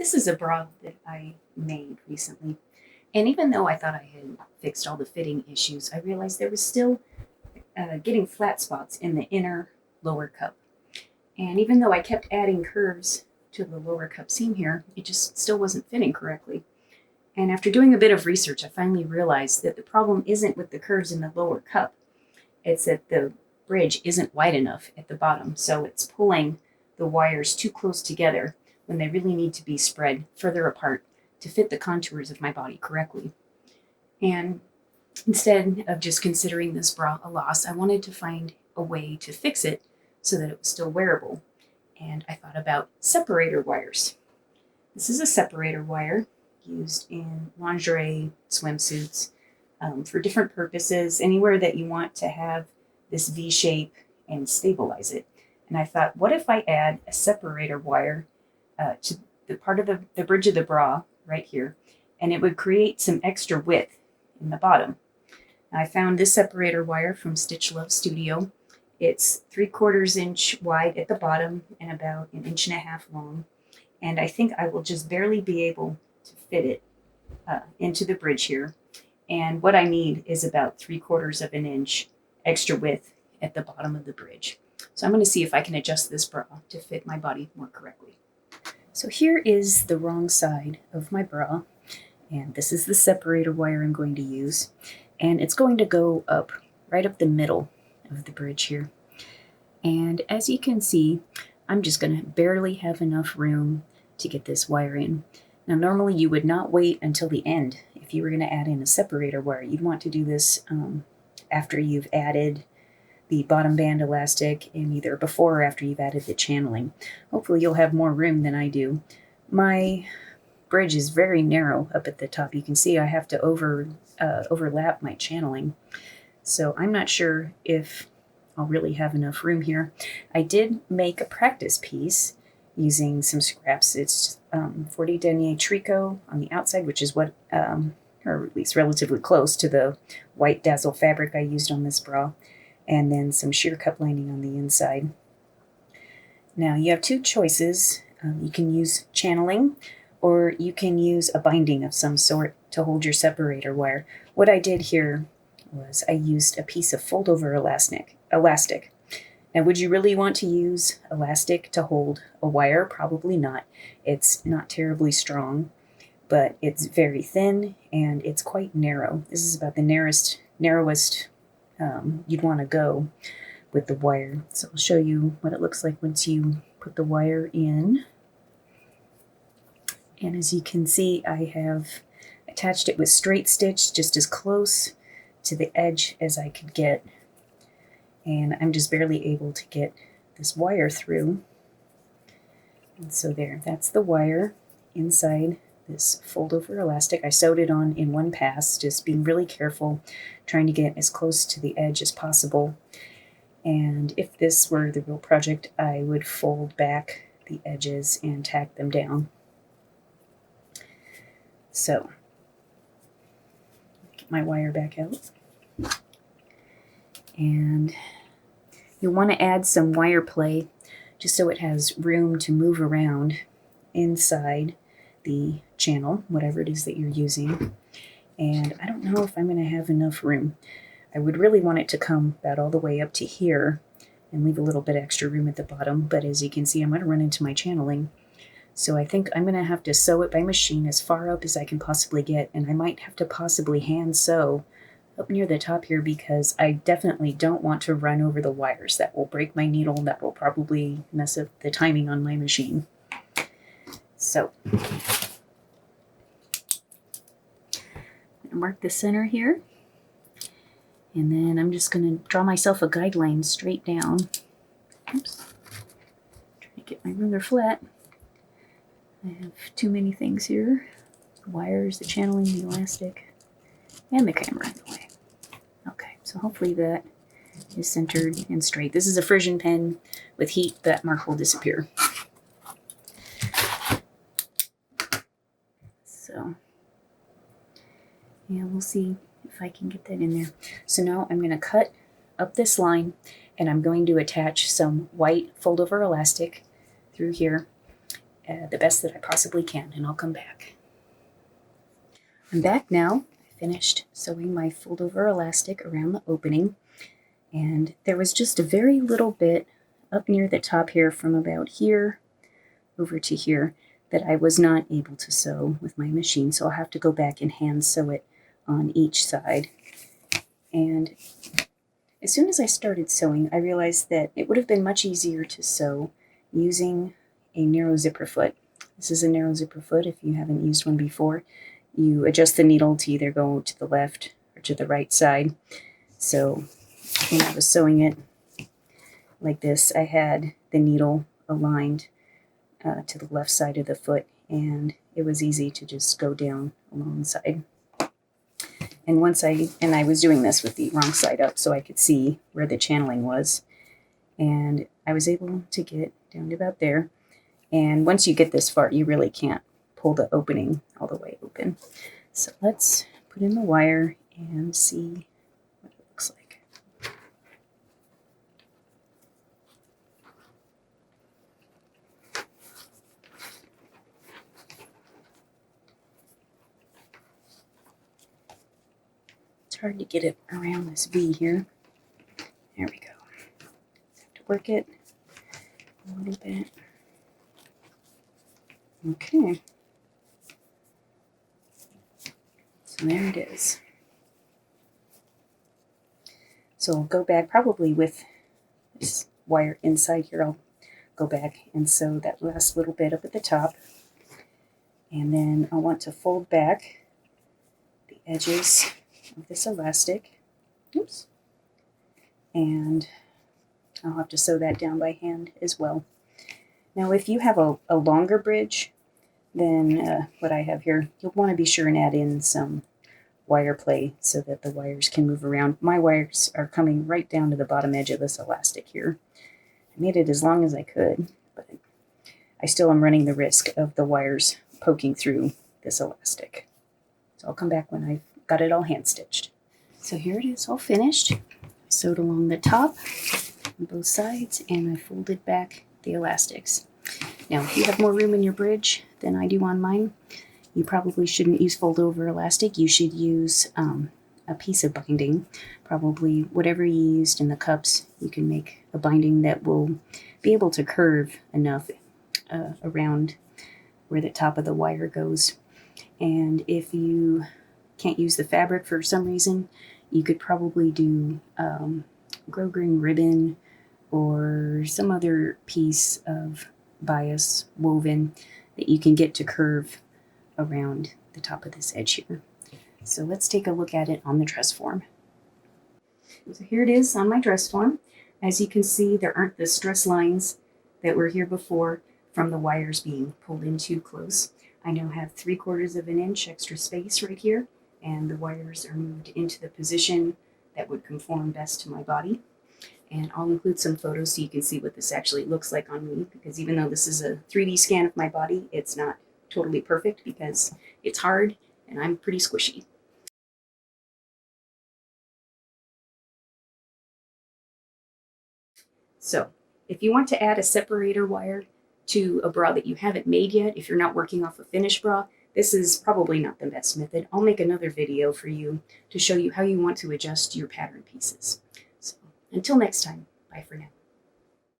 This is a bra that I made recently. And even though I thought I had fixed all the fitting issues, I realized there was still getting flat spots in the inner lower cup. And even though I kept adding curves to the lower cup seam here, it just still wasn't fitting correctly. And after doing a bit of research, I finally realized that the problem isn't with the curves in the lower cup. It's that the bridge isn't wide enough at the bottom, so it's pulling the wires too close together when they really need to be spread further apart to fit the contours of my body correctly. And instead of just considering this bra a loss, I wanted to find a way to fix it so that it was still wearable. And I thought about separator wires. This is a separator wire used in lingerie, swimsuits, for different purposes, anywhere that you want to have this V shape and stabilize it. And I thought, what if I add a separator wire to the part of the bridge of the bra right here, and it would create some extra width in the bottom. I found this separator wire from Stitch Love Studio. It's 3/4 inch wide at the bottom and about 1.5 inches long. And I think I will just barely be able to fit it into the bridge here. And what I need is about 3/4 inch extra width at the bottom of the bridge. So I'm going to see if I can adjust this bra to fit my body more correctly. So here is the wrong side of my bra, and this is the separator wire I'm going to use, and it's going to go up right up the middle of the bridge here. And as you can see, I'm just going to barely have enough room to get this wire in. Now normally you would not wait until the end if you were going to add in a separator wire. You'd want to do this after you've added the bottom band elastic, and either before or after you've added the channeling. Hopefully you'll have more room than I do. My bridge is very narrow up at the top. You can see I have to overlap my channeling. So I'm not sure if I'll really have enough room here. I did make a practice piece using some scraps. It's 40 denier tricot on the outside, which is what, or at least relatively close to the white dazzle fabric I used on this bra, and then some sheer cup lining on the inside. Now you have two choices. You can use channeling, or you can use a binding of some sort to hold your separator wire. What I did here was I used a piece of fold-over elastic. Now, would you really want to use elastic to hold a wire? Probably not. It's not terribly strong, but it's very thin and it's quite narrow. This is about the narrowest you'd want to go with the wire. So I'll show you what it looks like once you put the wire in. And as you can see, I have attached it with straight stitch just as close to the edge as I could get. And I'm just barely able to get this wire through. And so there, that's the wire inside this fold-over elastic. I sewed it on in one pass, just being really careful, trying to get as close to the edge as possible. And if this were the real project, I would fold back the edges and tack them down. So, get my wire back out. And you'll want to add some wire play just so it has room to move around inside the channel, whatever it is that you're using. And I don't know if I'm going to have enough room. I would really want it to come about all the way up to here and leave a little bit extra room at the bottom, but as you can see, I'm going to run into my channeling. So I think I'm going to have to sew it by machine as far up as I can possibly get, and I might have to possibly hand sew up near the top here because I definitely don't want to run over the wires. That will break my needle, and that will probably mess up the timing on my machine. So, I'm going to mark the center here, and then I'm just going to draw myself a guideline straight down. Oops. Trying to get my ruler flat. I have too many things here. The wires, the channeling, the elastic, and the camera in the way. Okay, so hopefully that is centered and straight. This is a Frisian pen. With heat, that mark will disappear. So, yeah, we'll see if I can get that in there. So now I'm going to cut up this line, and I'm going to attach some white fold-over elastic through here. the best that I possibly can, and I'll come back. I'm back now. I finished sewing my fold over elastic around the opening, and there was just a very little bit up near the top here from about here over to here that I was not able to sew with my machine, so I'll have to go back and hand sew it on each side. And as soon as I started sewing, I realized that it would have been much easier to sew using a narrow zipper foot. This is a narrow zipper foot. If you haven't used one before, you adjust the needle to either go to the left or to the right side. So when I was sewing it like this, I had the needle aligned to the left side of the foot, and it was easy to just go down along the side. And I was doing this with the wrong side up so I could see where the channeling was, and I was able to get down to about there. And once you get this far, you really can't pull the opening all the way open. So let's put in the wire and see what it looks like. It's hard to get it around this V here. There we go. Have to work it a little bit. Okay. So there it is. So I'll go back probably with this wire inside here. I'll go back and sew that last little bit up at the top. And then I want to fold back the edges of this elastic. Oops. And I'll have to sew that down by hand as well. Now, if you have a longer bridge than what I have here, you'll want to be sure and add in some wire play so that the wires can move around. My wires are coming right down to the bottom edge of this elastic here. I made it as long as I could, but I still am running the risk of the wires poking through this elastic. So I'll come back when I've got it all hand stitched. So here it is all finished. I sewed along the top on both sides, and I folded back the elastics. Now, if you have more room in your bridge than I do on mine, you probably shouldn't use fold over elastic. You should use a piece of binding, probably whatever you used in the cups. You can make a binding that will be able to curve enough around where the top of the wire goes. And if you can't use the fabric for some reason, you could probably do grosgrain ribbon or some other piece of bias woven that you can get to curve around the top of this edge here. So let's take a look at it on the dress form. So here it is on my dress form. As you can see, there aren't the stress lines that were here before from the wires being pulled in too close. I now have 3/4 of an inch extra space right here, and the wires are moved into the position that would conform best to my body. And I'll include some photos so you can see what this actually looks like on me, because even though this is a 3D scan of my body, it's not totally perfect because it's hard and I'm pretty squishy. So if you want to add a separator wire to a bra that you haven't made yet, if you're not working off a finished bra, this is probably not the best method. I'll make another video for you to show you how you want to adjust your pattern pieces. So until next time, bye for now.